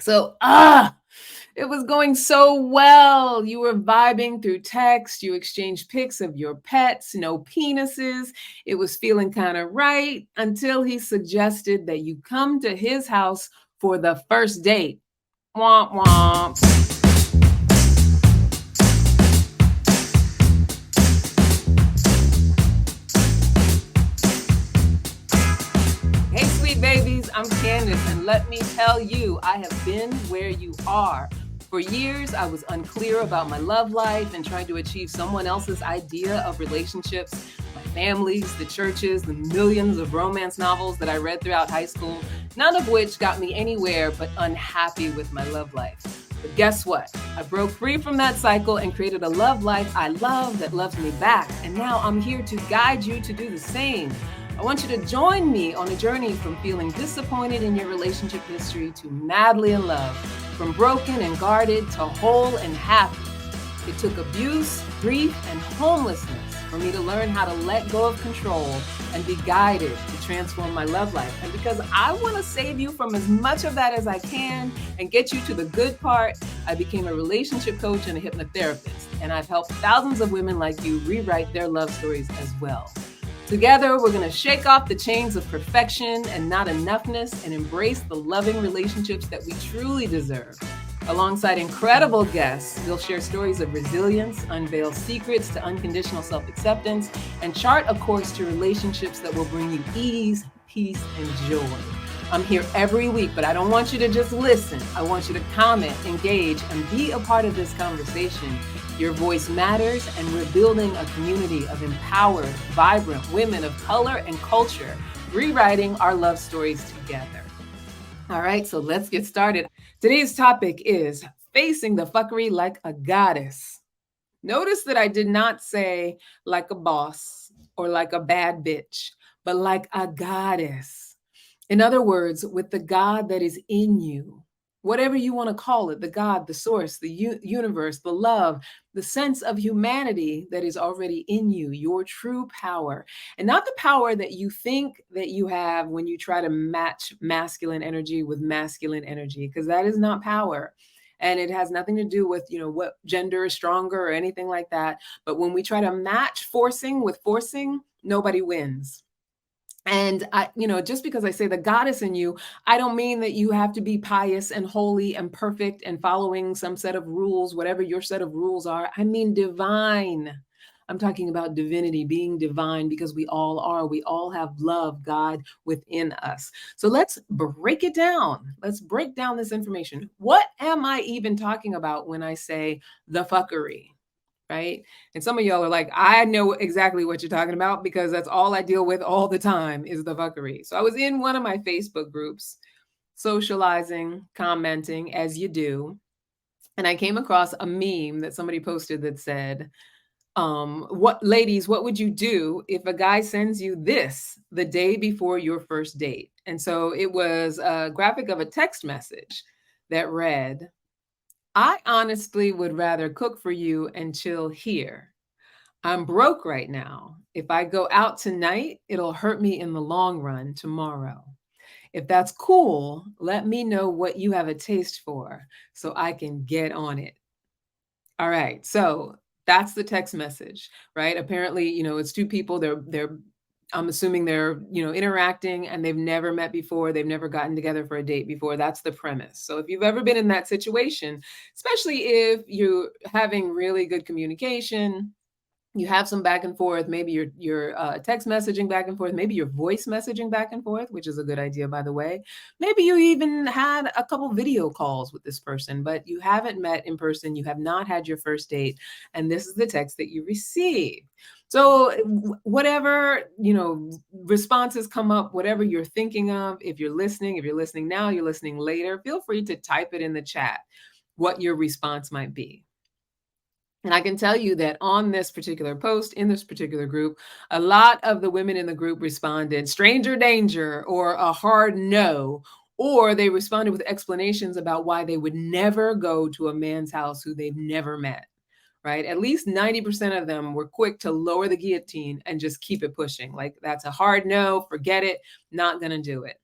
So, it was going so well. You were vibing through text. You exchanged pics of your pets, no penises. It was feeling kind of right until he suggested that you come to his house for the first date. Womp womp. Hey, sweet babies, I'm Candice, and let me tell you, I have been where you are. For years, I was unclear about my love life and trying to achieve someone else's idea of relationships. My families, the churches, the millions of romance novels that I read throughout high school, none of which got me anywhere but unhappy with my love life. But guess what? I broke free from that cycle and created a love life I love that loves me back. And now I'm here to guide you to do the same. I want you to join me on a journey from feeling disappointed in your relationship history to madly in love, from broken and guarded to whole and happy. It took abuse, grief, and homelessness for me to learn how to let go of control and be guided to transform my love life. And because I want to save you from as much of that as I can and get you to the good part, I became a relationship coach and a hypnotherapist. And I've helped thousands of women like you rewrite their love stories as well. Together, we're going to shake off the chains of perfection and not enoughness and embrace the loving relationships that we truly deserve. Alongside incredible guests, we'll share stories of resilience, unveil secrets to unconditional self-acceptance, and chart a course to relationships that will bring you ease, peace, and joy. I'm here every week, but I don't want you to just listen. I want you to comment, engage, and be a part of this conversation. Your voice matters, and we're building a community of empowered, vibrant women of color and culture, rewriting our love stories together. All right, so let's get started. Today's topic is facing the fuckery like a goddess. Notice that I did not say like a boss or like a bad bitch, but like a goddess. In other words, with the God that is in you, whatever you want to call it, the God, the source, the universe, the love, the sense of humanity that is already in you, your true power, and not the power that you think that you have when you try to match masculine energy with masculine energy, because that is not power. And it has nothing to do with, what gender is stronger or anything like that. But when we try to match forcing with forcing, nobody wins. And just because I say the goddess in you, I don't mean that you have to be pious and holy and perfect and following some set of rules, whatever your set of rules are. I mean divine. I'm talking about divinity, being divine, because we all are. We all have love, God within us. So let's break it down. Let's break down this information. What am I even talking about when I say the fuckery? Right? And some of y'all are like, I know exactly what you're talking about because that's all I deal with all the time is the fuckery. So I was in one of my Facebook groups, socializing, commenting as you do. And I came across a meme that somebody posted that said, what would you do if a guy sends you this the day before your first date? And so it was a graphic of a text message that read, I honestly would rather cook for you and chill here. I'm broke right now. If I go out tonight, it'll hurt me in the long run tomorrow. If that's cool, let me know what you have a taste for so I can get on it. All right. So that's the text message, right? Apparently, it's two people. They're I'm assuming they're, interacting and they've never met before. They've never gotten together for a date before. That's the premise. So if you've ever been in that situation, especially if you're having really good communication, you have some back and forth, maybe you're text messaging back and forth, maybe you're voice messaging back and forth, which is a good idea, by the way. Maybe you even had a couple video calls with this person, but you haven't met in person, you have not had your first date, and this is the text that you receive. So whatever, responses come up, whatever you're thinking of, if you're listening now, you're listening later, feel free to type it in the chat what your response might be. And I can tell you that on this particular post, in this particular group, a lot of the women in the group responded stranger danger or a hard no, or they responded with explanations about why they would never go to a man's house who they've never met, right? At least 90% of them were quick to lower the guillotine and just keep it pushing. Like, that's a hard no, forget it, not going to do it.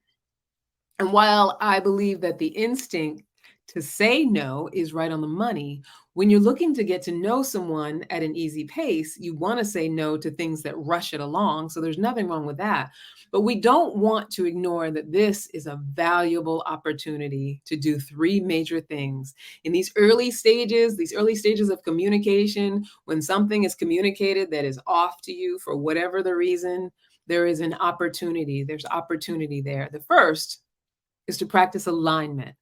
And while I believe that the instinct To say no is right on the money. When you're looking to get to know someone at an easy pace, you want to say no to things that rush it along. So there's nothing wrong with that. But we don't want to ignore that this is a valuable opportunity to do three major things. In these early stages of communication, when something is communicated that is off to you for whatever the reason, there is an opportunity. There's opportunity there. The first is to practice alignment.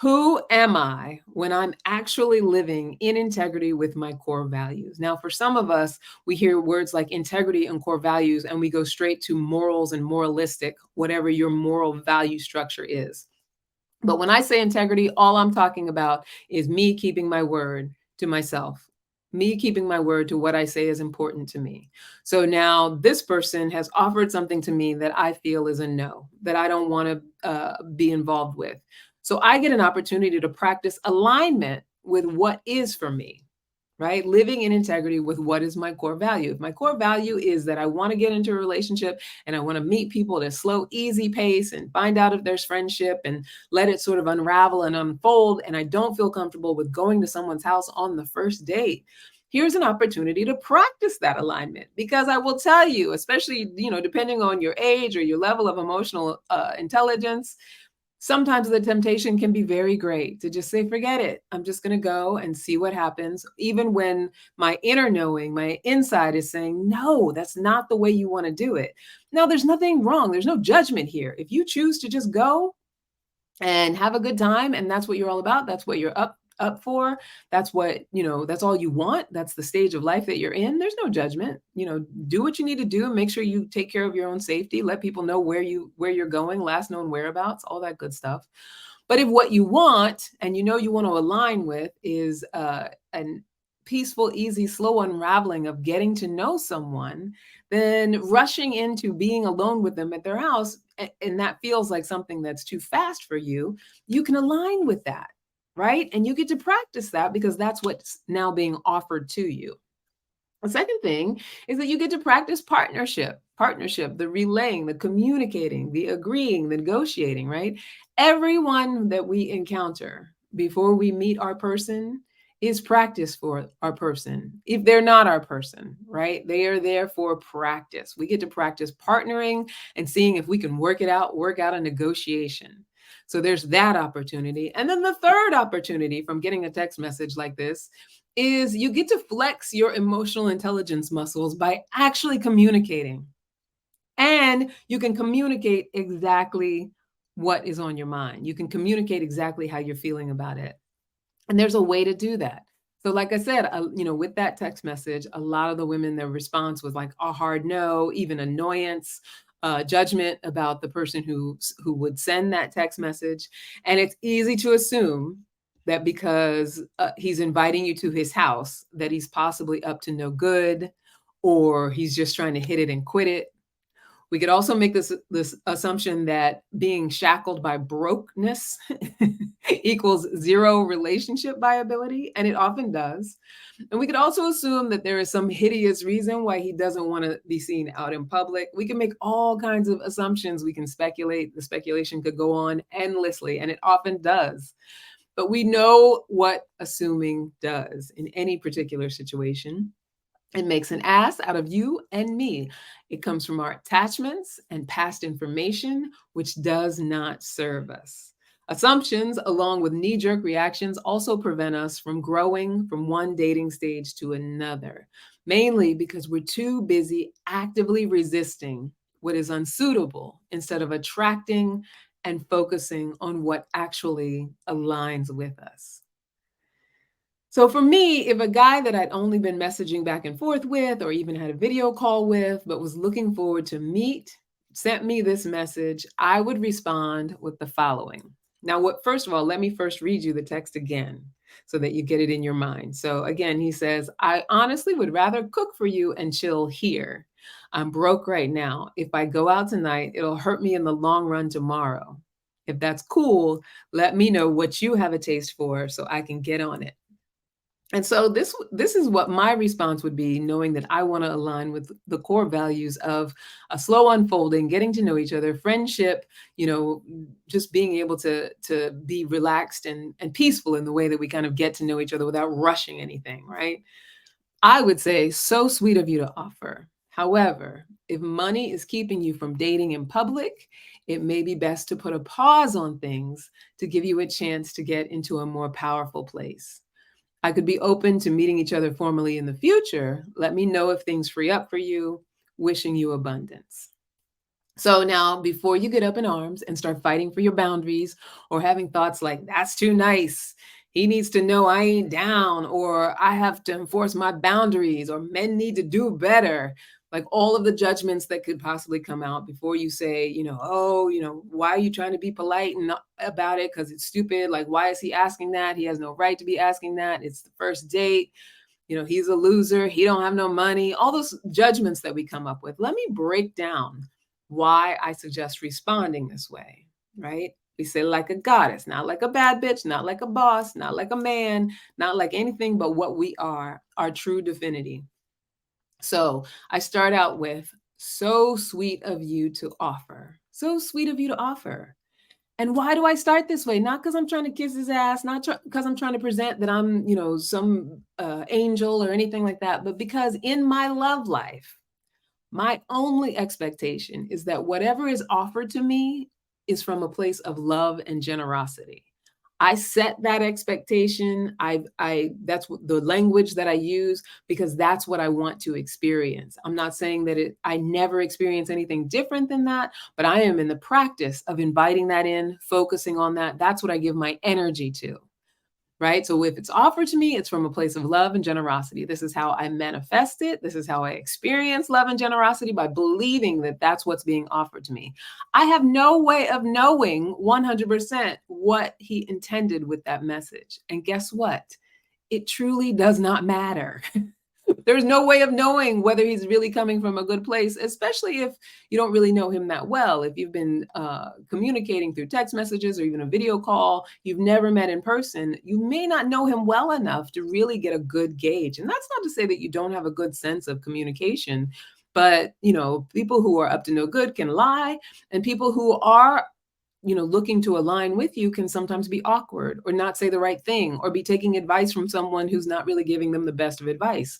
Who am I when I'm actually living in integrity with my core values? Now, for some of us, we hear words like integrity and core values, and we go straight to morals and moralistic, whatever your moral value structure is. But when I say integrity, all I'm talking about is me keeping my word to myself, me keeping my word to what I say is important to me. So now this person has offered something to me that I feel is a no, that I don't want to be involved with. So I get an opportunity to practice alignment with what is for me, right? Living in integrity with what is my core value. If my core value is that I want to get into a relationship and I want to meet people at a slow, easy pace and find out if there's friendship and let it sort of unravel and unfold, and I don't feel comfortable with going to someone's house on the first date, here's an opportunity to practice that alignment. Because I will tell you, especially, depending on your age or your level of emotional intelligence, sometimes the temptation can be very great to just say, forget it. I'm just going to go and see what happens. Even when my inner knowing, my inside is saying, no, that's not the way you want to do it. Now, there's nothing wrong. There's no judgment here. If you choose to just go and have a good time, and that's what you're all about, that's what you're up for, that's what, that's all you want, that's the stage of life that you're in, there's no judgment. Do what you need to do and make sure you take care of your own safety, let people know where you're going, last known whereabouts, all that good stuff. But if what you want, and you want to align with, is an peaceful, easy, slow unraveling of getting to know someone, then rushing into being alone with them at their house, and that feels like something that's too fast for you, you can align with that, right? And you get to practice that because that's what's now being offered to you. The second thing is that you get to practice partnership, the relaying, the communicating, the agreeing, the negotiating, right? Everyone that we encounter before we meet our person is practice for our person. If they're not our person, right? They are there for practice. We get to practice partnering and seeing if we can work out a negotiation. So there's that opportunity. And then the third opportunity from getting a text message like this is you get to flex your emotional intelligence muscles by actually communicating. And you can communicate exactly what is on your mind. You can communicate exactly how you're feeling about it. And there's a way to do that. So like I said, with that text message, a lot of the women, their response was like a hard no, even annoyance, judgment about the person who would send that text message. And it's easy to assume that because he's inviting you to his house, that he's possibly up to no good, or he's just trying to hit it and quit it. We could also make this assumption that being shackled by brokenness equals zero relationship viability, and it often does. And we could also assume that there is some hideous reason why he doesn't want to be seen out in public. We can make all kinds of assumptions. We can speculate. The speculation could go on endlessly, and it often does. But we know what assuming does in any particular situation. It makes an ass out of you and me. It comes from our attachments and past information, which does not serve us. Assumptions, along with knee-jerk reactions, also prevent us from growing from one dating stage to another, mainly because we're too busy actively resisting what is unsuitable instead of attracting and focusing on what actually aligns with us. So for me, if a guy that I'd only been messaging back and forth with, or even had a video call with, but was looking forward to meet, sent me this message, I would respond with the following. Now, first of all, let me first read you the text again so that you get it in your mind. So again, he says, I honestly would rather cook for you and chill here. I'm broke right now. If I go out tonight, it'll hurt me in the long run tomorrow. If that's cool, let me know what you have a taste for so I can get on it. And so this is what my response would be, knowing that I want to align with the core values of a slow unfolding, getting to know each other, friendship, just being able to be relaxed and peaceful in the way that we kind of get to know each other without rushing anything, right? I would say, so sweet of you to offer. However, if money is keeping you from dating in public, it may be best to put a pause on things to give you a chance to get into a more powerful place. I could be open to meeting each other formally in the future. Let me know if things free up for you. Wishing you abundance. So now, before you get up in arms and start fighting for your boundaries or having thoughts like, that's too nice, he needs to know I ain't down, or I have to enforce my boundaries, or men need to do better, like all of the judgments that could possibly come out before you say, oh, why are you trying to be polite and not about it? Because it's stupid. Like, why is he asking that? He has no right to be asking that. It's the first date. He's a loser. He don't have no money. All those judgments that we come up with. Let me break down why I suggest responding this way, right? We say like a goddess, not like a bad bitch, not like a boss, not like a man, not like anything but what we are, our true divinity. So I start out with, so sweet of you to offer. So sweet of you to offer. And why do I start this way? Not because I'm trying to kiss his ass, not because I'm trying to present that I'm, some angel or anything like that, but because in my love life, my only expectation is that whatever is offered to me is from a place of love and generosity. I set that expectation. I that's the language that I use because that's what I want to experience. I'm not saying that I never experience anything different than that, but I am in the practice of inviting that in, focusing on that. That's what I give my energy to. Right? So if it's offered to me, it's from a place of love and generosity. This is how I manifest it. This is how I experience love and generosity, by believing that that's what's being offered to me. I have no way of knowing 100% what he intended with that message. And guess what? It truly does not matter. There's no way of knowing whether he's really coming from a good place, especially if you don't really know him that well. If you've been communicating through text messages or even a video call, you've never met in person, you may not know him well enough to really get a good gauge. And that's not to say that you don't have a good sense of communication, but people who are up to no good can lie, and people who are looking to align with you can sometimes be awkward or not say the right thing or be taking advice from someone who's not really giving them the best of advice.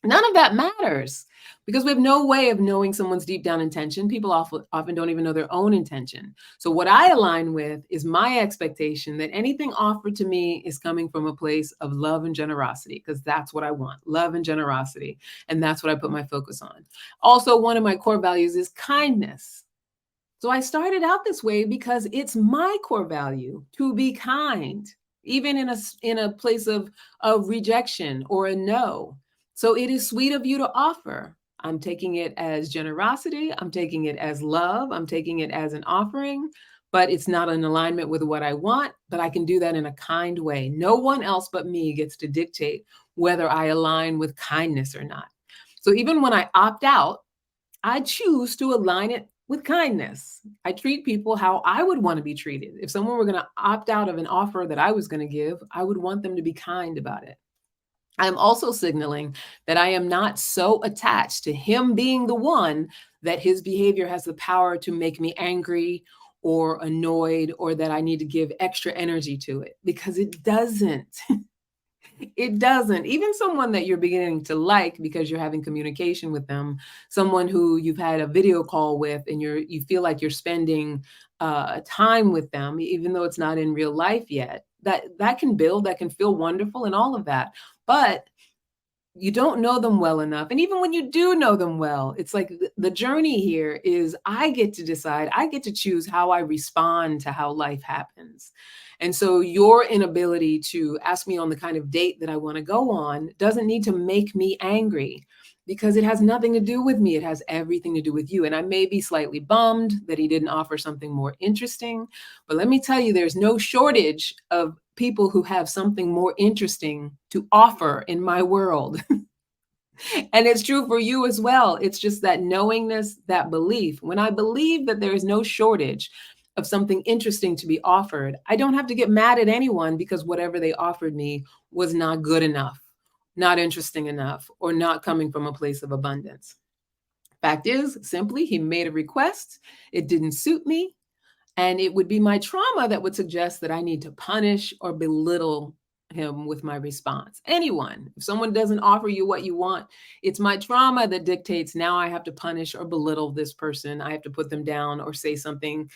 None of that matters because we have no way of knowing someone's deep down intention. People often don't even know their own intention. So what I align with is my expectation that anything offered to me is coming from a place of love and generosity, because that's what I want, love and generosity. And that's what I put my focus on. Also, one of my core values is kindness. So I started out this way because it's my core value to be kind, even in a place of rejection or a no. So it is sweet of you to offer. I'm taking it as generosity. I'm taking it as love. I'm taking it as an offering, but it's not in alignment with what I want, but I can do that in a kind way. No one else but me gets to dictate whether I align with kindness or not. So even when I opt out, I choose to align it with kindness. I treat people how I would want to be treated. If someone were going to opt out of an offer that I was going to give, I would want them to be kind about it. I'm also signaling that I am not so attached to him being the one that his behavior has the power to make me angry or annoyed, or that I need to give extra energy to it, because it doesn't. It doesn't. Even someone that you're beginning to like because you're having communication with them, someone who you've had a video call with and you feel like you're spending time with them, even though it's not in real life yet, that can build, that can feel wonderful and all of that. But you don't know them well enough. And even when you do know them well, it's like the journey here is I get to decide, I get to choose how I respond to how life happens. And so your inability to ask me on the kind of date that I want to go on doesn't need to make me angry, because it has nothing to do with me. It has everything to do with you. And I may be slightly bummed that he didn't offer something more interesting, but let me tell you, there's no shortage of people who have something more interesting to offer in my world. And it's true for you as well. It's just that knowingness, that belief. When I believe that there is no shortage of something interesting to be offered, I don't have to get mad at anyone because whatever they offered me was not good enough, not interesting enough, or not coming from a place of abundance. Fact is, simply, he made a request. It didn't suit me. And it would be my trauma that would suggest that I need to punish or belittle him with my response. Anyone, if someone doesn't offer you what you want, it's my trauma that dictates now I have to punish or belittle this person. I have to put them down or say something,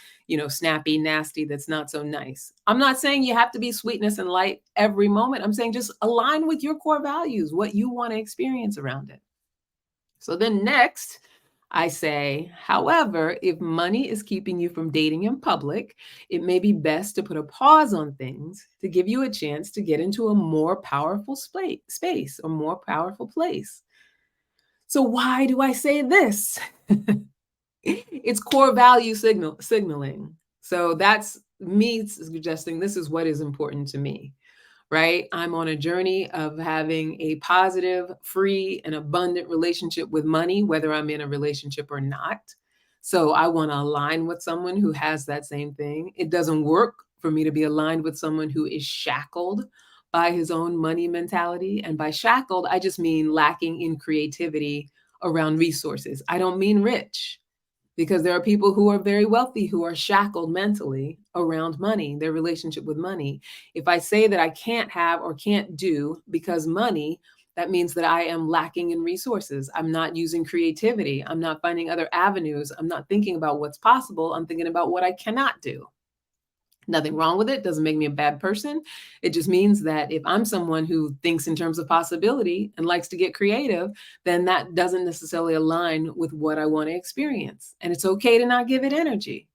snappy, nasty that's not so nice. I'm not saying you have to be sweetness and light every moment. I'm saying just align with your core values, what you want to experience around it. So then next, I say, however, if money is keeping you from dating in public, it may be best to put a pause on things to give you a chance to get into a more powerful space or more powerful place. So why do I say this? It's core value signaling. So that's me suggesting this is what is important to me, right? I'm on a journey of having a positive, free, and abundant relationship with money, whether I'm in a relationship or not. So I want to align with someone who has that same thing. It doesn't work for me to be aligned with someone who is shackled by his own money mentality. And by shackled, I just mean lacking in creativity around resources. I don't mean rich, because there are people who are very wealthy who are shackled mentally around money, their relationship with money. If I say that I can't have or can't do because money, that means that I am lacking in resources. I'm not using creativity. I'm not finding other avenues. I'm not thinking about what's possible. I'm thinking about what I cannot do. Nothing wrong with it. Doesn't make me a bad person. It just means that if I'm someone who thinks in terms of possibility and likes to get creative, then that doesn't necessarily align with what I want to experience. And it's okay to not give it energy,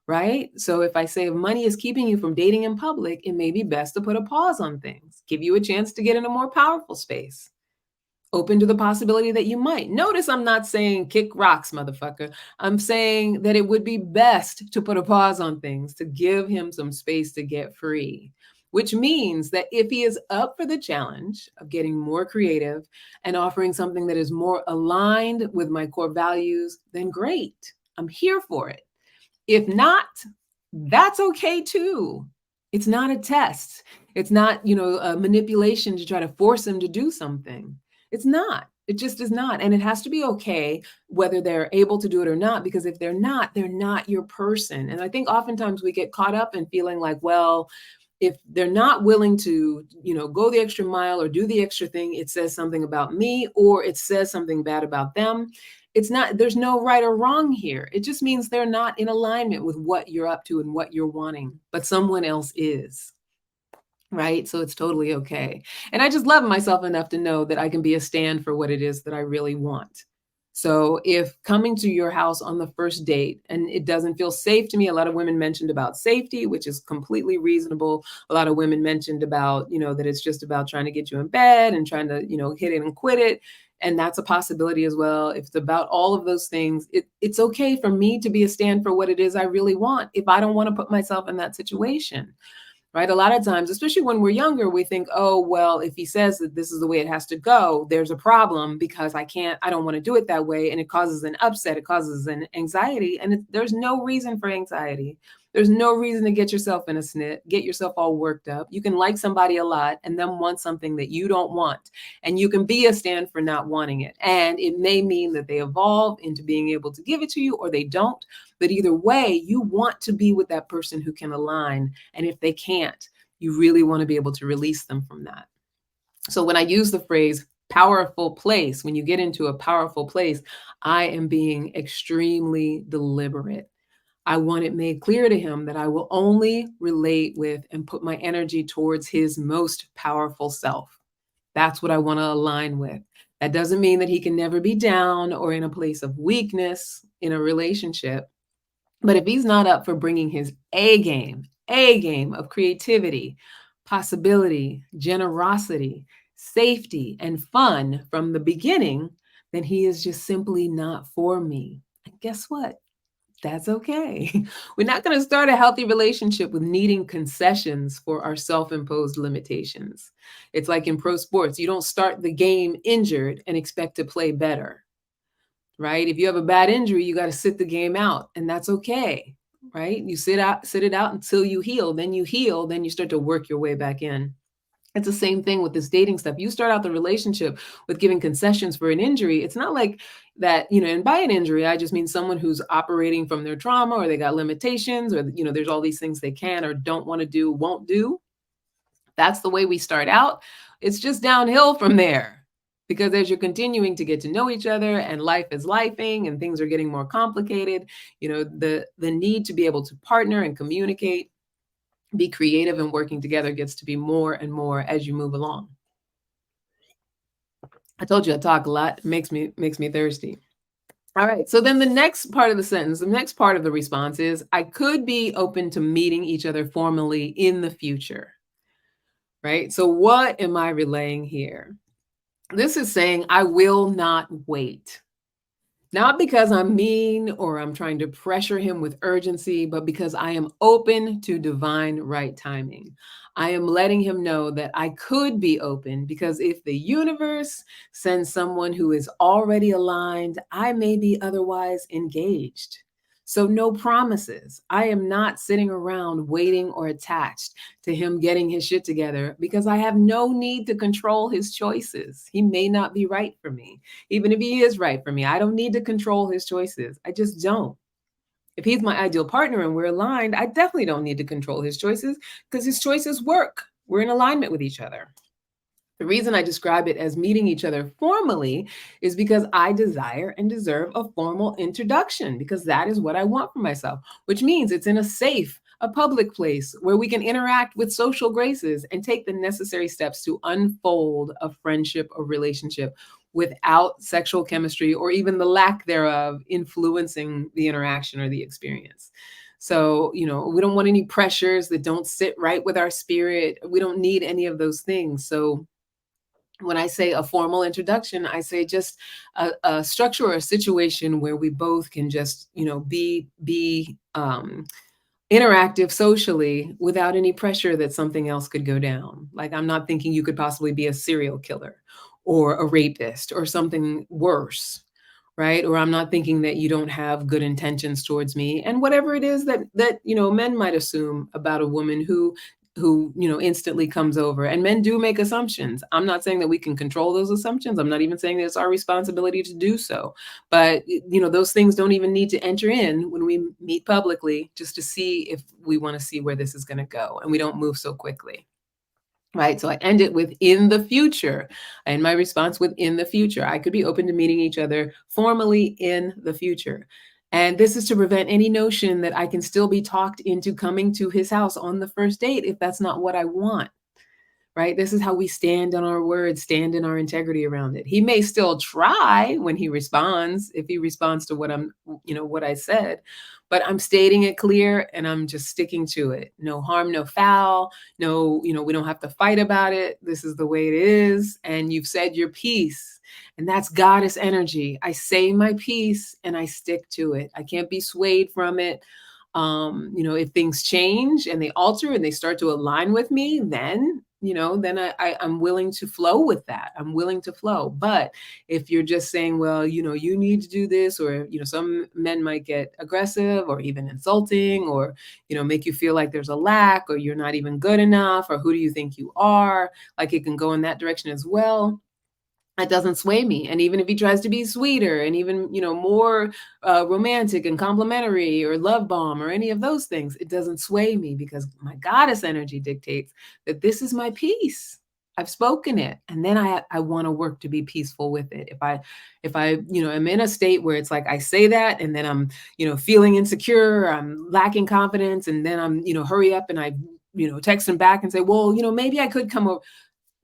right? So if I say if money is keeping you from dating in public, it may be best to put a pause on things, give you a chance to get in a more powerful space. Open to the possibility that you might. Notice I'm not saying kick rocks, motherfucker. I'm saying that it would be best to put a pause on things, to give him some space to get free, which means that if he is up for the challenge of getting more creative and offering something that is more aligned with my core values, then great. I'm here for it. If not, that's okay too. It's not a test. It's not, a manipulation to try to force him to do something. It's not. It just is not. And it has to be okay whether they're able to do it or not, because if they're not your person. And I think oftentimes we get caught up in feeling like, well, if they're not willing to, go the extra mile or do the extra thing, it says something about me or it says something bad about them. It's not, there's no right or wrong here. It just means they're not in alignment with what you're up to and what you're wanting, but someone else is. Right. So it's totally okay. And I just love myself enough to know that I can be a stand for what it is that I really want. So if coming to your house on the first date and it doesn't feel safe to me, a lot of women mentioned about safety, which is completely reasonable. A lot of women mentioned about, that it's just about trying to get you in bed and trying to, hit it and quit it. And that's a possibility as well. If it's about all of those things, it's okay for me to be a stand for what it is I really want if I don't want to put myself in that situation. Right? A lot of times, especially when we're younger, we think, oh, well, if he says that this is the way it has to go, there's a problem because I don't want to do it that way. And it causes an upset. It causes an anxiety. And there's no reason for anxiety. There's no reason to get yourself in a snit, get yourself all worked up. You can like somebody a lot and then want something that you don't want. And you can be a stand for not wanting it. And it may mean that they evolve into being able to give it to you or they don't. But either way, you want to be with that person who can align. And if they can't, you really want to be able to release them from that. So when I use the phrase powerful place, when you get into a powerful place, I am being extremely deliberate. I want it made clear to him that I will only relate with and put my energy towards his most powerful self. That's what I want to align with. That doesn't mean that he can never be down or in a place of weakness in a relationship. But if he's not up for bringing his A game of creativity, possibility, generosity, safety, and fun from the beginning, then he is just simply not for me. And guess what? That's okay. We're not going to start a healthy relationship with needing concessions for our self-imposed limitations. It's like in pro sports, you don't start the game injured and expect to play better, right? If you have a bad injury, you got to sit the game out, and that's okay. right? You sit it out until you heal. Then you heal, then you start to work your way back in. It's the same thing with this dating stuff. You start out the relationship with giving concessions for an injury. It's not like that, and by an injury, I just mean someone who's operating from their trauma, or they got limitations, or, there's all these things they can or don't want to do, won't do. That's the way we start out. It's just downhill from there. Because as you're continuing to get to know each other and life is lifing and things are getting more complicated, the need to be able to partner and communicate, be creative and working together gets to be more and more as you move along. I told you I talk a lot. It makes me thirsty. All right. So then the next part of the sentence, the next part of the response is, I could be open to meeting each other formally in the future. Right? So what am I relaying here? This is saying I will not wait. Not because I'm mean or I'm trying to pressure him with urgency, but because I am open to divine right timing. I am letting him know that I could be open, because if the universe sends someone who is already aligned, I may be otherwise engaged. So, no promises. I am not sitting around waiting or attached to him getting his shit together, because I have no need to control his choices. He may not be right for me. Even if he is right for me, I don't need to control his choices. I just don't. If he's my ideal partner and we're aligned, I definitely don't need to control his choices, because his choices work. We're in alignment with each other. The reason I describe it as meeting each other formally is because I desire and deserve a formal introduction, because that is what I want for myself, which means it's in a safe, a public place where we can interact with social graces and take the necessary steps to unfold a friendship or relationship without sexual chemistry or even the lack thereof influencing the interaction or the experience. So, we don't want any pressures that don't sit right with our spirit. We don't need any of those things. So, when I say a formal introduction, I say just a structure or a situation where we both can just, be interactive socially without any pressure that something else could go down. Like, I'm not thinking you could possibly be a serial killer or a rapist or something worse, right? Or I'm not thinking that you don't have good intentions towards me, and whatever it is that men might assume about a woman who instantly comes over. And men do make assumptions. I'm not saying that we can control those assumptions. I'm not even saying that it's our responsibility to do so. But those things don't even need to enter in when we meet publicly, just to see if we want to see where this is going to go, and we don't move so quickly. Right. So I end it with in the future. And my response with in the future. I could be open to meeting each other formally in the future. And this is to prevent any notion that I can still be talked into coming to his house on the first date if that's not what I want. Right? This is how we stand on our words, stand in our integrity around it. He may still try when he responds, if he responds to what I said, but I'm stating it clear and I'm just sticking to it. No harm, no foul. No, we don't have to fight about it. This is the way it is. And you've said your piece. And that's goddess energy. I say my piece and I stick to it. I can't be swayed from it. If things change and they alter and they start to align with me, then I'm willing to flow with that. I'm willing to flow. But if you're just saying, well, you need to do this, or, some men might get aggressive or even insulting, or, make you feel like there's a lack, or you're not even good enough, or who do you think you are? Like, it can go in that direction as well. That doesn't sway me. And even if he tries to be sweeter and even, more romantic and complimentary or love bomb or any of those things, it doesn't sway me, because my goddess energy dictates that this is my peace. I've spoken it. And then I want to work to be peaceful with it. If I, am in a state where it's like, I say that and then I'm, feeling insecure, I'm lacking confidence. And then I'm, hurry up and I, text him back and say, well, maybe I could come over.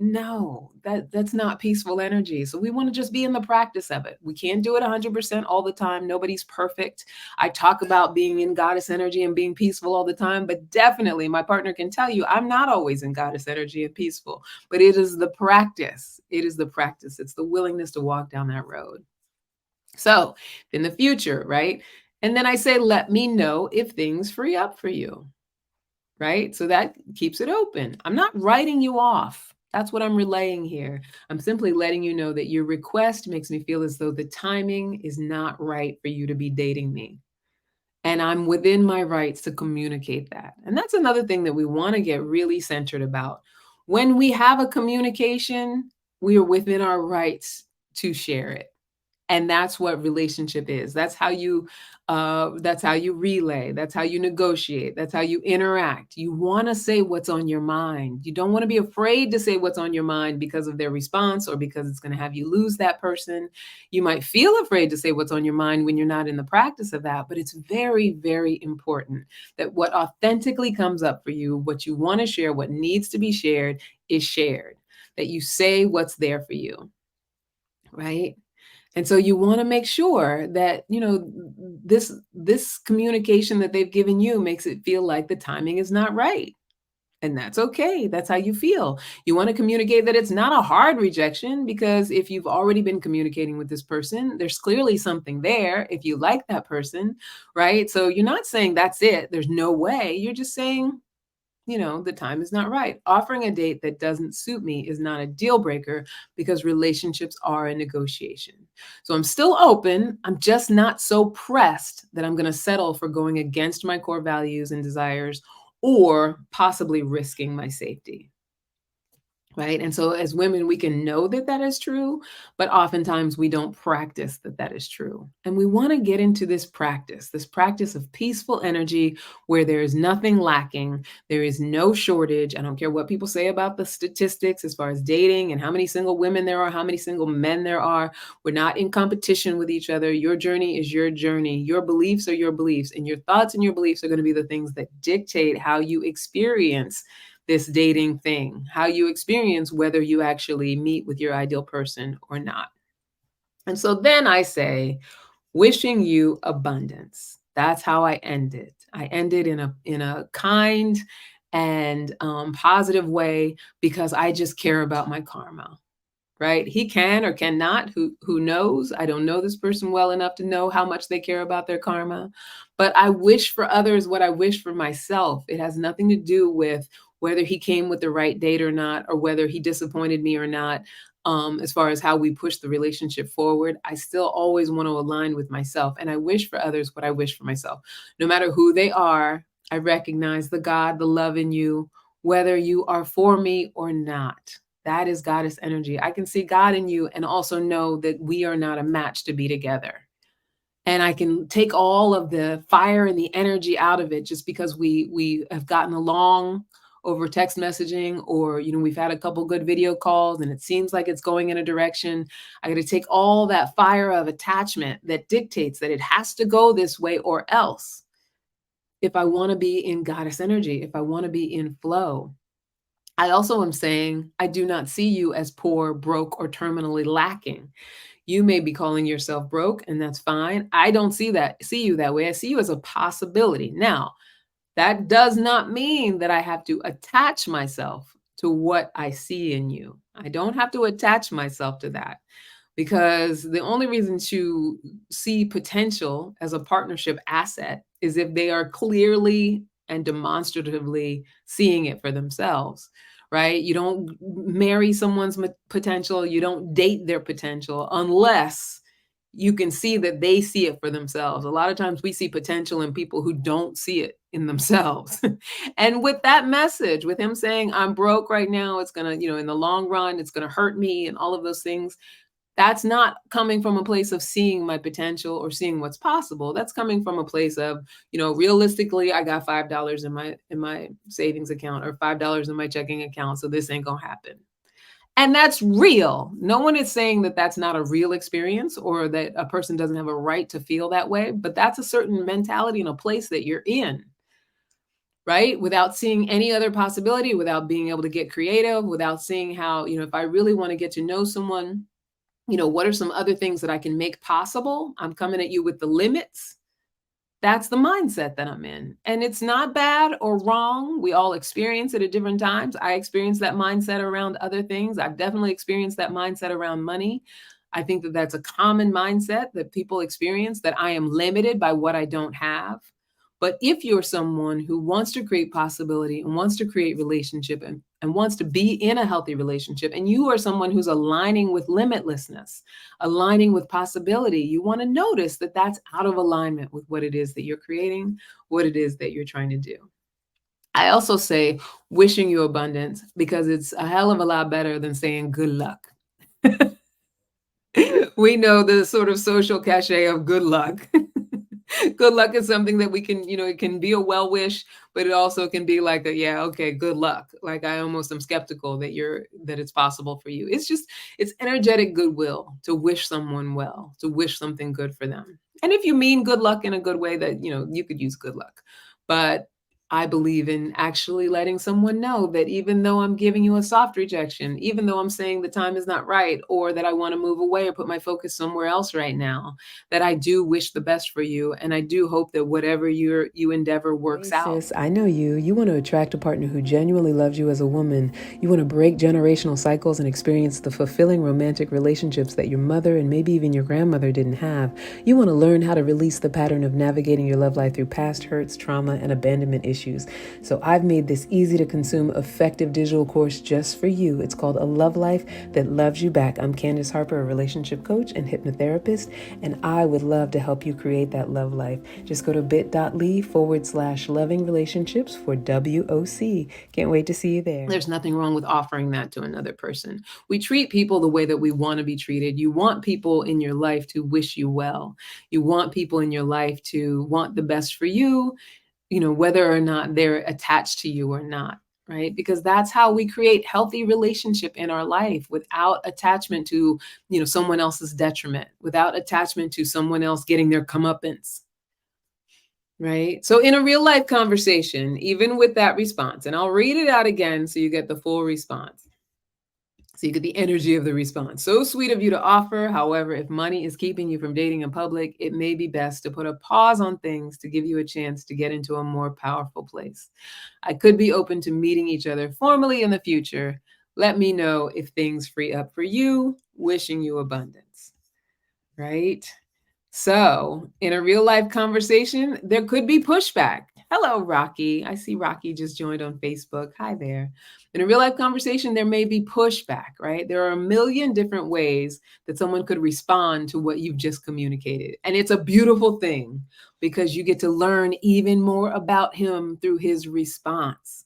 No, that's not peaceful energy. So we want to just be in the practice of it. We can't do it 100% all the time. Nobody's perfect. I talk about being in goddess energy and being peaceful all the time, but definitely my partner can tell you I'm not always in goddess energy and peaceful, but it is the practice. It is the practice. It's the willingness to walk down that road. So in the future, right? And then I say, let me know if things free up for you. Right? So that keeps it open. I'm not writing you off. That's what I'm relaying here. I'm simply letting you know that your request makes me feel as though the timing is not right for you to be dating me. And I'm within my rights to communicate that. And that's another thing that we want to get really centered about. When we have a communication, we are within our rights to share it. And that's what relationship is. That's how you relay, that's how you negotiate, that's how you interact. You want to say what's on your mind. You don't want to be afraid to say what's on your mind because of their response or because it's going to have you lose that person. You might feel afraid to say what's on your mind when you're not in the practice of that, but it's very, very important that what authentically comes up for you, what you want to share, what needs to be shared is shared, that you say what's there for you, right? And so you want to make sure that, this communication that they've given you makes it feel like the timing is not right. And that's okay. That's how you feel. You want to communicate that it's not a hard rejection, because if you've already been communicating with this person, there's clearly something there if you like that person, right? So you're not saying that's it, there's no way. You're just saying, the time is not right. Offering a date that doesn't suit me is not a deal breaker, because relationships are a negotiation. So I'm still open. I'm just not so pressed that I'm going to settle for going against my core values and desires or possibly risking my safety. Right. And so as women, we can know that that is true, but oftentimes we don't practice that that is true. And we want to get into this practice of peaceful energy where there is nothing lacking. There is no shortage. I don't care what people say about the statistics as far as dating and how many single women there are, how many single men there are. We're not in competition with each other. Your journey is your journey. Your beliefs are your beliefs, and your thoughts and your beliefs are going to be the things that dictate how you experience this dating thing, how you experience whether you actually meet with your ideal person or not. And so then I say, wishing you abundance. That's how I end it. I end it in a kind and positive way, because I just care about my karma. Right? He can or cannot, who knows? I don't know this person well enough to know how much they care about their karma. But I wish for others what I wish for myself. It has nothing to do with whether he came with the right date or not, or whether he disappointed me or not. As far as how we push the relationship forward, I still always want to align with myself. And I wish for others what I wish for myself. No matter who they are, I recognize the God, the love in you, whether you are for me or not. That is goddess energy. I can see God in you and also know that we are not a match to be together. And I can take all of the fire and the energy out of it just because we have gotten along over text messaging, or we've had a couple good video calls and it seems like it's going in a direction. I got to take all that fire of attachment that dictates that it has to go this way or else, if I want to be in goddess energy, if I want to be in flow. I also am saying, I do not see you as poor, broke, or terminally lacking. You may be calling yourself broke, and that's fine. I don't see you that way. I see you as a possibility. Now, that does not mean that I have to attach myself to what I see in you. I don't have to attach myself to that, because the only reason to see potential as a partnership asset is if they are clearly and demonstratively seeing it for themselves, right? You don't marry someone's potential, you don't date their potential unless you can see that they see it for themselves. A lot of times we see potential in people who don't see it in themselves. And with that message, with him saying, I'm broke right now, it's going to, in the long run, it's going to hurt me and all of those things, that's not coming from a place of seeing my potential or seeing what's possible. That's coming from a place of, realistically, I got $5 in my savings account or $5 in my checking account, so this ain't gonna happen. And that's real. No one is saying that that's not a real experience or that a person doesn't have a right to feel that way, but that's a certain mentality and a place that you're in, right? Without seeing any other possibility, without being able to get creative, without seeing how, if I really want to get to know someone, what are some other things that I can make possible? I'm coming at you with the limits. That's the mindset that I'm in. And it's not bad or wrong. We all experience it at different times. I experienced that mindset around other things. I've definitely experienced that mindset around money. I think that that's a common mindset that people experience, that I am limited by what I don't have. But if you're someone who wants to create possibility and wants to create relationship and wants to be in a healthy relationship, and you are someone who's aligning with limitlessness, aligning with possibility, you want to notice that that's out of alignment with what it is that you're creating, what it is that you're trying to do. I also say wishing you abundance because it's a hell of a lot better than saying good luck. We know the sort of social cachet of good luck. Good luck is something that we can, it can be a well wish, but it also can be like a, yeah, okay, good luck. Like I almost am skeptical that it's possible for you. It's energetic goodwill to wish someone well, to wish something good for them. And if you mean good luck in a good way, that, you could use good luck. But I believe in actually letting someone know that even though I'm giving you a soft rejection, even though I'm saying the time is not right, or that I want to move away or put my focus somewhere else right now, that I do wish the best for you. And I do hope that whatever you endeavor works out. Sis, I know you. You want to attract a partner who genuinely loves you as a woman. You want to break generational cycles and experience the fulfilling romantic relationships that your mother and maybe even your grandmother didn't have. You want to learn how to release the pattern of navigating your love life through past hurts, trauma, and abandonment issues. So I've made this easy to consume, effective digital course just for you. It's called A Love Life That Loves You Back. I'm Candice Harper, a relationship coach and hypnotherapist, and I would love to help you create that love life. Just go to bit.ly/loving relationships for WOC. Can't wait to see you there. There's nothing wrong with offering that to another person. We treat people the way that we want to be treated. You want people in your life to wish you well. You want people in your life to want the best for you, whether or not they're attached to you or not, right? Because that's how we create healthy relationship in our life without attachment to, someone else's detriment, without attachment to someone else getting their comeuppance. Right. So in a real life conversation, even with that response, and I'll read it out again so you get the full response. So you get the energy of the response. So sweet of you to offer. However, if money is keeping you from dating in public, it may be best to put a pause on things to give you a chance to get into a more powerful place. I could be open to meeting each other formally in the future. Let me know if things free up for you. Wishing you abundance. Right? So, in a real life conversation, there could be pushback. Hello, Rocky. I see Rocky just joined on Facebook. Hi there. In a real life conversation, there may be pushback, right? There are a million different ways that someone could respond to what you've just communicated. And it's a beautiful thing because you get to learn even more about him through his response,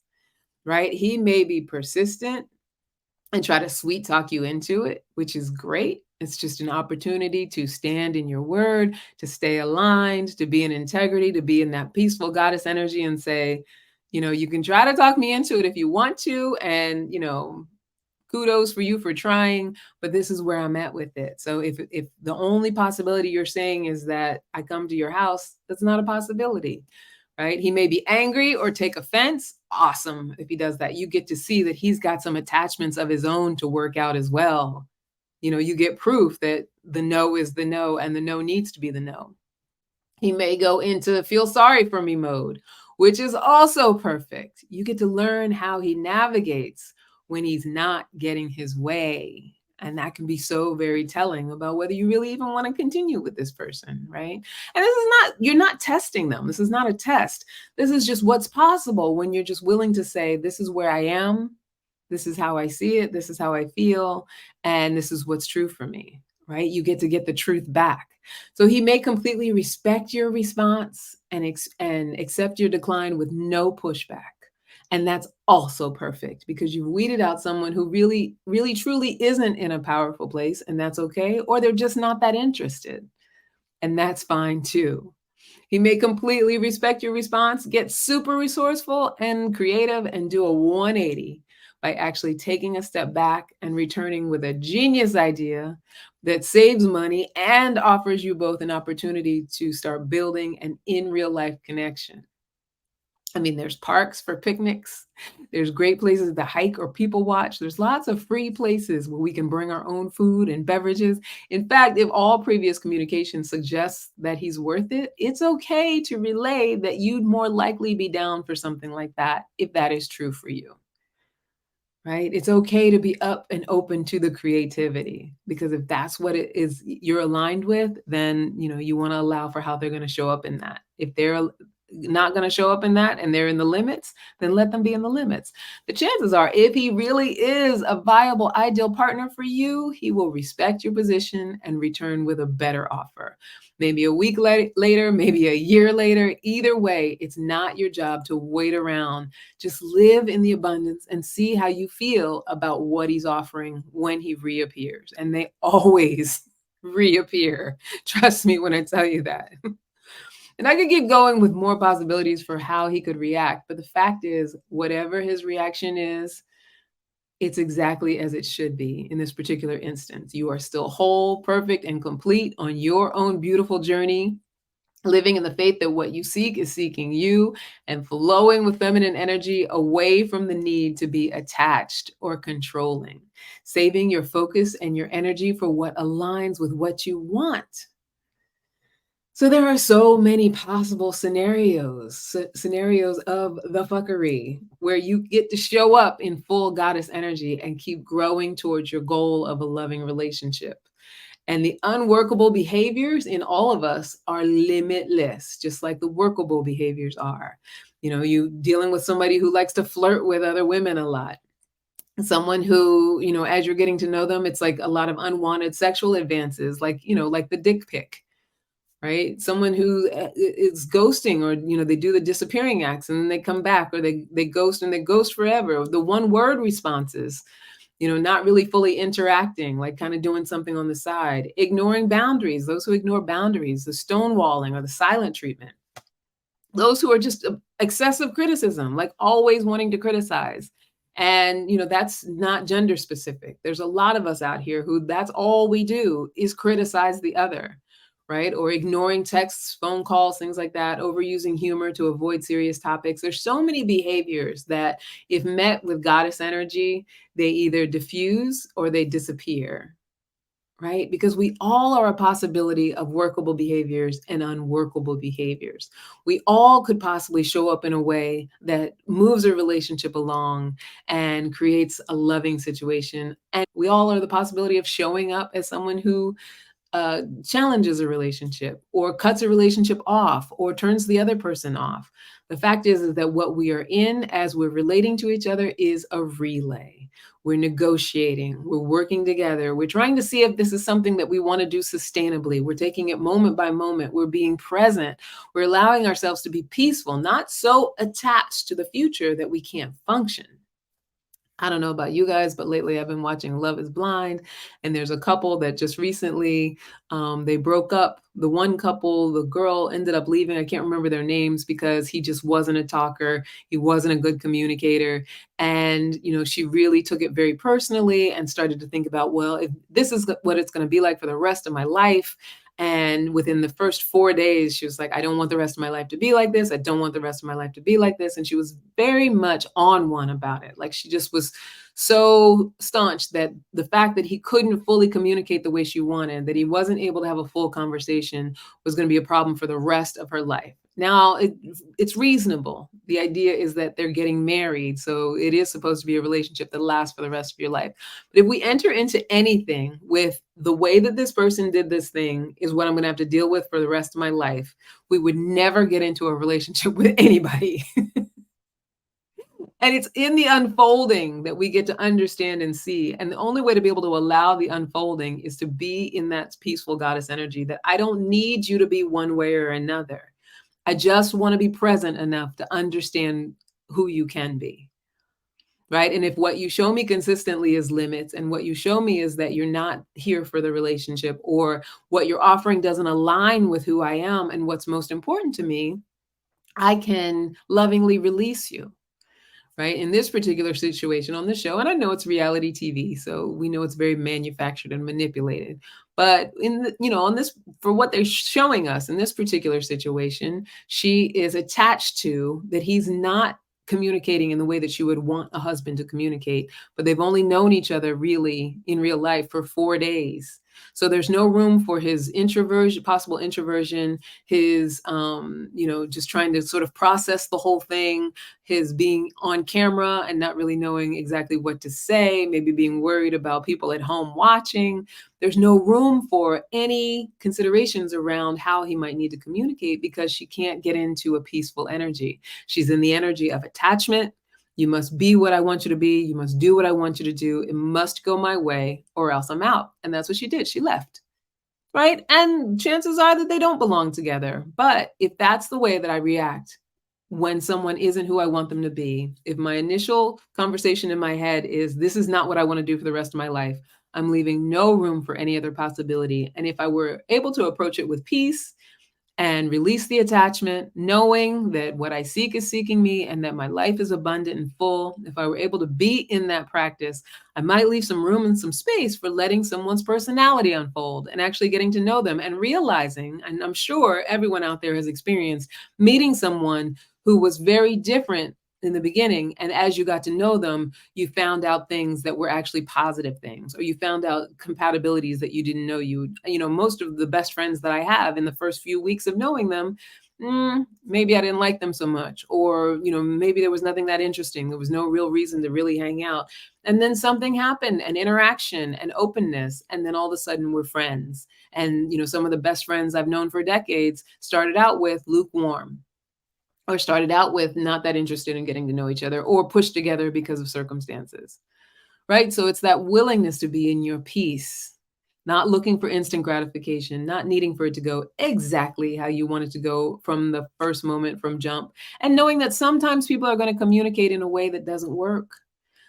right? He may be persistent and try to sweet talk you into it, which is great. It's just an opportunity to stand in your word, to stay aligned, to be in integrity, to be in that peaceful goddess energy and say, you can try to talk me into it if you want to. And, kudos for you for trying, but this is where I'm at with it. So if the only possibility you're saying is that I come to your house, that's not a possibility. Right? He may be angry or take offense. Awesome. If he does that, you get to see that he's got some attachments of his own to work out as well. You get proof that the no is the no and the no needs to be the no. He may go into feel sorry for me mode, which is also perfect. You get to learn how he navigates when he's not getting his way. And that can be so very telling about whether you really even want to continue with this person, right? And you're not testing them. This is not a test. This is just what's possible when you're just willing to say, this is where I am. This is how I see it. This is how I feel. And this is what's true for me, right? You get to get the truth back. So he may completely respect your response and accept your decline with no pushback. And that's also perfect because you've weeded out someone who really, really, truly isn't in a powerful place, and that's okay. Or they're just not that interested. And that's fine too. He may completely respect your response, get super resourceful and creative, and do a 180 by actually taking a step back and returning with a genius idea that saves money and offers you both an opportunity to start building an in real life connection. I mean, there's parks for picnics. There's great places to hike or people watch. There's lots of free places where we can bring our own food and beverages. In fact, if all previous communication suggests that he's worth it, it's okay to relay that you'd more likely be down for something like that if that is true for you. Right? It's okay to be up and open to the creativity because if that's what it is you're aligned with, then you want to allow for how they're going to show up in that. If they're not going to show up in that and they're in the limits, then let them be in the limits. The chances are, if he really is a viable, ideal partner for you, he will respect your position and return with a better offer. Maybe a week later, maybe a year later. Either way, it's not your job to wait around. Just live in the abundance and see how you feel about what he's offering when he reappears. And they always reappear. Trust me when I tell you that. And I could keep going with more possibilities for how he could react. But the fact is, whatever his reaction is, it's exactly as it should be in this particular instance. You are still whole, perfect, and complete on your own beautiful journey, living in the faith that what you seek is seeking you, and flowing with feminine energy away from the need to be attached or controlling, saving your focus and your energy for what aligns with what you want. So there are so many possible scenarios of the fuckery where you get to show up in full goddess energy and keep growing towards your goal of a loving relationship. And the unworkable behaviors in all of us are limitless, just like the workable behaviors are. You know, you dealing with somebody who likes to flirt with other women a lot. Someone who, you know, as you're getting to know them, it's like a lot of unwanted sexual advances, like, you know, like the dick pic, right? Someone who is ghosting, or, you know, they do the disappearing acts and then they come back, or they ghost and they ghost forever. The one word responses, you know, not really fully interacting, like kind of doing something on the side, ignoring boundaries, those who ignore boundaries, the stonewalling or the silent treatment, those who are just excessive criticism, like always wanting to criticize. And, you know, that's not gender specific. There's a lot of us out here who that's all we do is criticize the other, right? Or ignoring texts, phone calls, things like that, overusing humor to avoid serious topics. There's so many behaviors that, if met with goddess energy, they either diffuse or they disappear, right? Because we all are a possibility of workable behaviors and unworkable behaviors. We all could possibly show up in a way that moves a relationship along and creates a loving situation. And we all are the possibility of showing up as someone who challenges a relationship or cuts a relationship off or turns the other person off. The fact is that what we are in as we're relating to each other is a relay. We're negotiating, we're working together, we're trying to see if this is something that we want to do sustainably. We're taking it moment by moment, we're being present, we're allowing ourselves to be peaceful, not so attached to the future that we can't function. I don't know about you guys, but lately I've been watching Love is Blind, and there's a couple that just recently they broke up. The one couple, the girl ended up leaving. I can't remember their names because he just wasn't a talker. He wasn't a good communicator. And, you know, she really took it very personally and started to think about, well, if this is what it's going to be like for the rest of my life. And within the first 4 days, she was like, I don't want the rest of my life to be like this. I don't want the rest of my life to be like this. And she was very much on one about it. Like, she just was so staunch that the fact that he couldn't fully communicate the way she wanted, that he wasn't able to have a full conversation, was going to be a problem for the rest of her life. Now, it's reasonable. The idea is that they're getting married, so it is supposed to be a relationship that lasts for the rest of your life. But if we enter into anything with the way that this person did this thing is what I'm going to have to deal with for the rest of my life, we would never get into a relationship with anybody. And it's in the unfolding that we get to understand and see. And the only way to be able to allow the unfolding is to be in that peaceful goddess energy, that I don't need you to be one way or another. I just want to be present enough to understand who you can be. Right. And if what you show me consistently is limits, and what you show me is that you're not here for the relationship, or what you're offering doesn't align with who I am and what's most important to me, I can lovingly release you. Right. In this particular situation on the show, and I know it's reality TV, so we know it's very manufactured and manipulated. But in the, you know, on this, for what they're showing us in this particular situation, she is attached to that he's not communicating in the way that she would want a husband to communicate. But they've only known each other really in real life for 4 days. So there's no room for his introversion, possible introversion, his, just trying to sort of process the whole thing, his being on camera and not really knowing exactly what to say, maybe being worried about people at home watching. There's no room for any considerations around how he might need to communicate because she can't get into a peaceful energy. She's in the energy of attachment. You must be what I want you to be. You must do what I want you to do. It must go my way or else I'm out. And that's what she did. She left. Right. And chances are that they don't belong together. But if that's the way that I react when someone isn't who I want them to be, if my initial conversation in my head is, this is not what I want to do for the rest of my life, I'm leaving no room for any other possibility. And if I were able to approach it with peace and release the attachment, knowing that what I seek is seeking me and that my life is abundant and full. If I were able to be in that practice, I might leave some room and some space for letting someone's personality unfold and actually getting to know them and realizing, and I'm sure everyone out there has experienced meeting someone who was very different in the beginning. And as you got to know them, you found out things that were actually positive things, or you found out compatibilities that you didn't know most of the best friends that I have in the first few weeks of knowing them, maybe I didn't like them so much, or, maybe there was nothing that interesting. There was no real reason to really hang out. And then something happened, an interaction, an openness. And then all of a sudden we're friends. And, some of the best friends I've known for decades started out with lukewarm, or started out with not that interested in getting to know each other, or pushed together because of circumstances, right? So it's that willingness to be in your peace, not looking for instant gratification, not needing for it to go exactly how you want it to go from the first moment, from jump, and knowing that sometimes people are going to communicate in a way that doesn't work.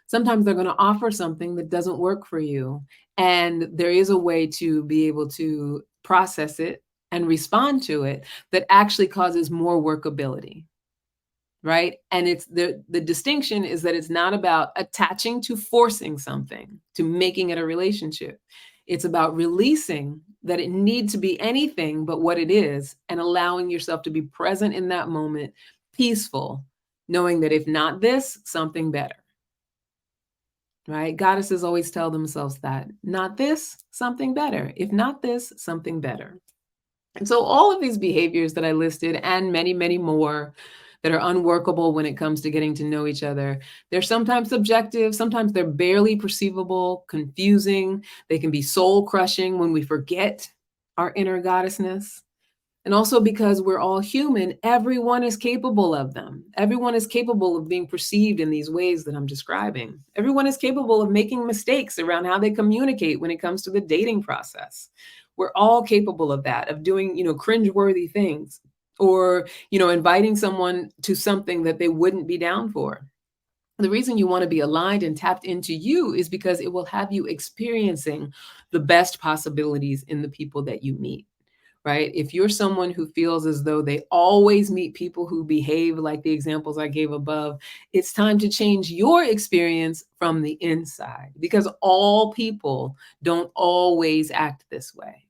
Sometimes they're going to offer something that doesn't work for you. And there is a way to be able to process it and respond to it that actually causes more workability. Right. And it's the distinction is that it's not about attaching to forcing something, to making it a relationship. It's about releasing that it need to be anything but what it is, and allowing yourself to be present in that moment, peaceful, knowing that if not this, something better. Right. Goddesses always tell themselves that, not this, something better. If not this, something better. And so all of these behaviors that I listed, and many, many more that are unworkable when it comes to getting to know each other, they're sometimes subjective, sometimes they're barely perceivable, confusing. They can be soul crushing when we forget our inner goddessness. And also because we're all human, everyone is capable of them. Everyone is capable of being perceived in these ways that I'm describing. Everyone is capable of making mistakes around how they communicate when it comes to the dating process. We're all capable of that, of doing, cringe-worthy things, or, inviting someone to something that they wouldn't be down for. The reason you want to be aligned and tapped into you is because it will have you experiencing the best possibilities in the people that you meet. Right? If you're someone who feels as though they always meet people who behave like the examples I gave above, it's time to change your experience from the inside, because all people don't always act this way.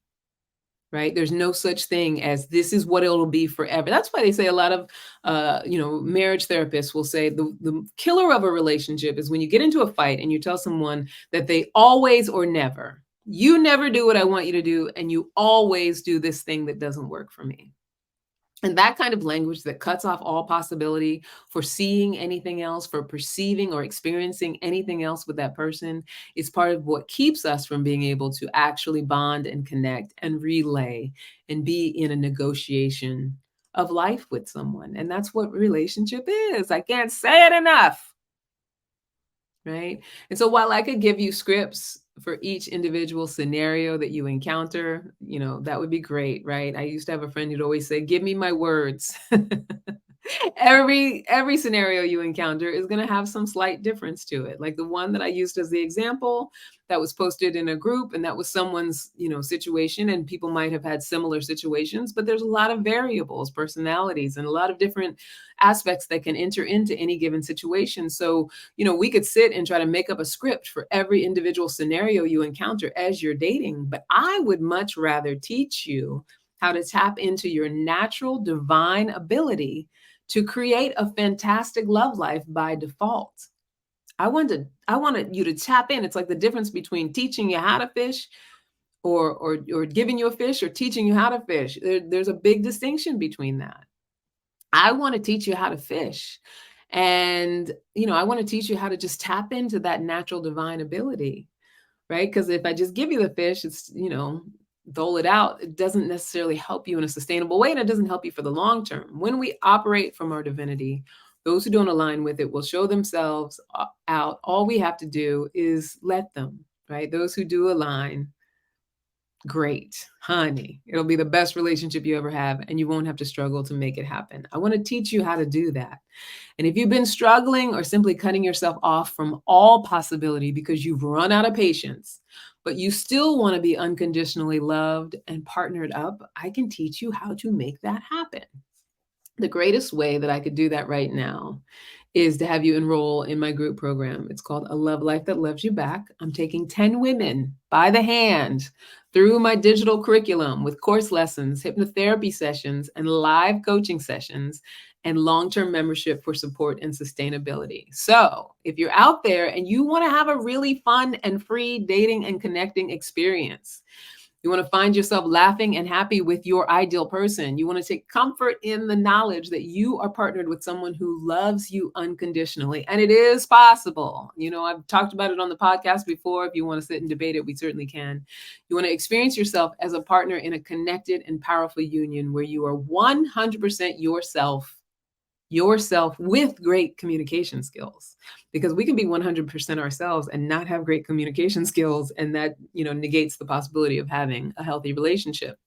Right? There's no such thing as this is what it'll be forever. That's why they say a lot of, marriage therapists will say the killer of a relationship is when you get into a fight and you tell someone that they always or never, you never do what I want you to do, and you always do this thing that doesn't work for me. And that kind of language that cuts off all possibility for seeing anything else, for perceiving or experiencing anything else with that person, is part of what keeps us from being able to actually bond and connect and relay and be in a negotiation of life with someone. And that's what relationship is. I can't say it enough. Right? And so while I could give you scripts for each individual scenario that you encounter, that would be great, right? I used to have a friend who'd always say, give me my words. Every scenario you encounter is going to have some slight difference to it. Like the one that I used as the example that was posted in a group, and that was someone's, situation, and people might have had similar situations, but there's a lot of variables, personalities, and a lot of different aspects that can enter into any given situation. So, we could sit and try to make up a script for every individual scenario you encounter as you're dating, but I would much rather teach you how to tap into your natural divine ability to create a fantastic love life by default. I wanted you to tap in. It's like the difference between teaching you how to fish or giving you a fish or teaching you how to fish. There's a big distinction between that. I want to teach you how to fish. And, I want to teach you how to just tap into that natural divine ability, right? Because if I just give you the fish, it's, dole it out, it doesn't necessarily help you in a sustainable way, and it doesn't help you for the long term. When we operate from our divinity, those who don't align with it will show themselves out. All we have to do is let them, right? Those who do align, great, honey. It'll be the best relationship you ever have, and you won't have to struggle to make it happen. I want to teach you how to do that. And if you've been struggling or simply cutting yourself off from all possibility because you've run out of patience, but you still want to be unconditionally loved and partnered up, I can teach you how to make that happen. The greatest way that I could do that right now is to have you enroll in my group program. It's called A Love Life That Loves You Back. I'm taking 10 women by the hand through my digital curriculum with course lessons, hypnotherapy sessions, and live coaching sessions, and long-term membership for support and sustainability. So if you're out there and you want to have a really fun and free dating and connecting experience, you want to find yourself laughing and happy with your ideal person. You want to take comfort in the knowledge that you are partnered with someone who loves you unconditionally. And it is possible. I've talked about it on the podcast before. If you want to sit and debate it, we certainly can. You want to experience yourself as a partner in a connected and powerful union where you are 100% yourself with great communication skills, because we can be 100% ourselves and not have great communication skills, and that negates the possibility of having a healthy relationship.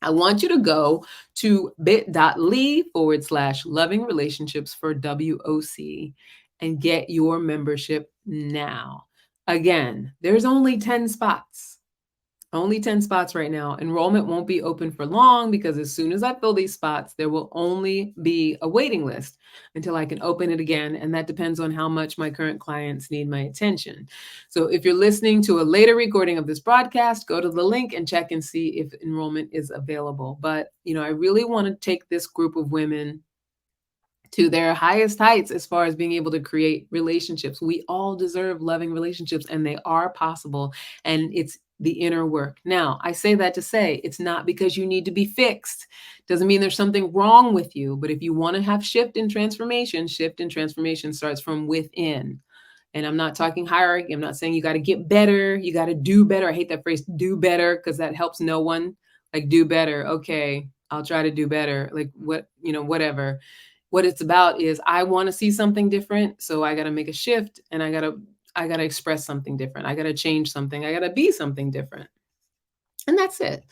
I want you to go to bit.ly/loving relationships for WOC and get your membership now. Again, there's only 10 spots. Only 10 spots right now. Enrollment won't be open for long because as soon as I fill these spots, there will only be a waiting list until I can open it again. And that depends on how much my current clients need my attention. So if you're listening to a later recording of this broadcast, go to the link and check and see if enrollment is available. But, I really want to take this group of women to their highest heights as far as being able to create relationships. We all deserve loving relationships, and they are possible. And it's the inner work. Now, I say that to say it's not because you need to be fixed. Doesn't mean there's something wrong with you. But if you want to have shift and transformation starts from within. And I'm not talking hierarchy. I'm not saying you got to get better. You got to do better. I hate that phrase, do better, because that helps no one. Like, do better. Okay, I'll try to do better. Like, whatever. What it's about is I want to see something different. So I got to make a shift, and I got to express something different. I got to change something. I got to be something different. And that's it.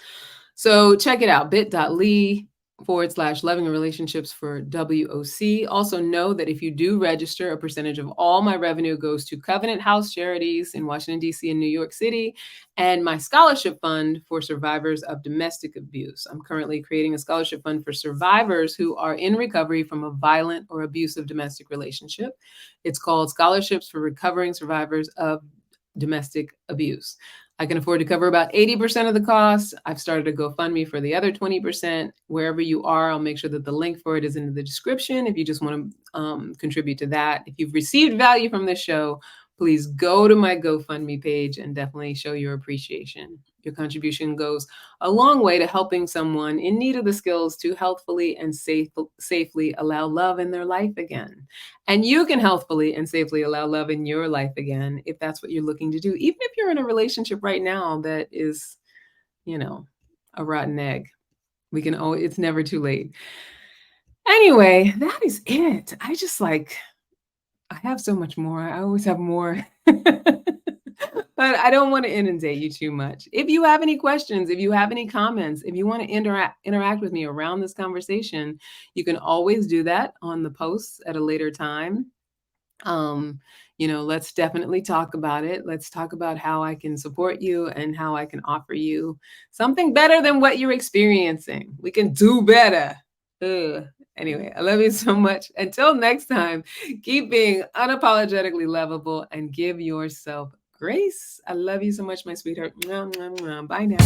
So check it out, bit.ly/loving relationships for WOC. Also know that if you do register, a percentage of all my revenue goes to Covenant House charities in Washington, D.C. and New York City, and my scholarship fund for survivors of domestic abuse. I'm currently creating a scholarship fund for survivors who are in recovery from a violent or abusive domestic relationship. It's called Scholarships for Recovering Survivors of Domestic Abuse. I can afford to cover about 80% of the cost. I've started a GoFundMe for the other 20%. Wherever you are, I'll make sure that the link for it is in the description if you just want to contribute to that. If you've received value from this show, please go to my GoFundMe page and definitely show your appreciation. Your contribution goes a long way to helping someone in need of the skills to healthfully and safely allow love in their life again. And you can healthfully and safely allow love in your life again if that's what you're looking to do. Even if you're in a relationship right now that is, a rotten egg. It's never too late. Anyway, that is it. I have so much more. I always have more. But I don't want to inundate you too much. If you have any questions, if you have any comments, if you want to interact with me around this conversation, you can always do that on the posts at a later time. Let's definitely talk about it. Let's talk about how I can support you and how I can offer you something better than what you're experiencing. We can do better. Anyway, I love you so much. Until next time, keep being unapologetically lovable and give yourself grace. I love you so much, my sweetheart. Bye now.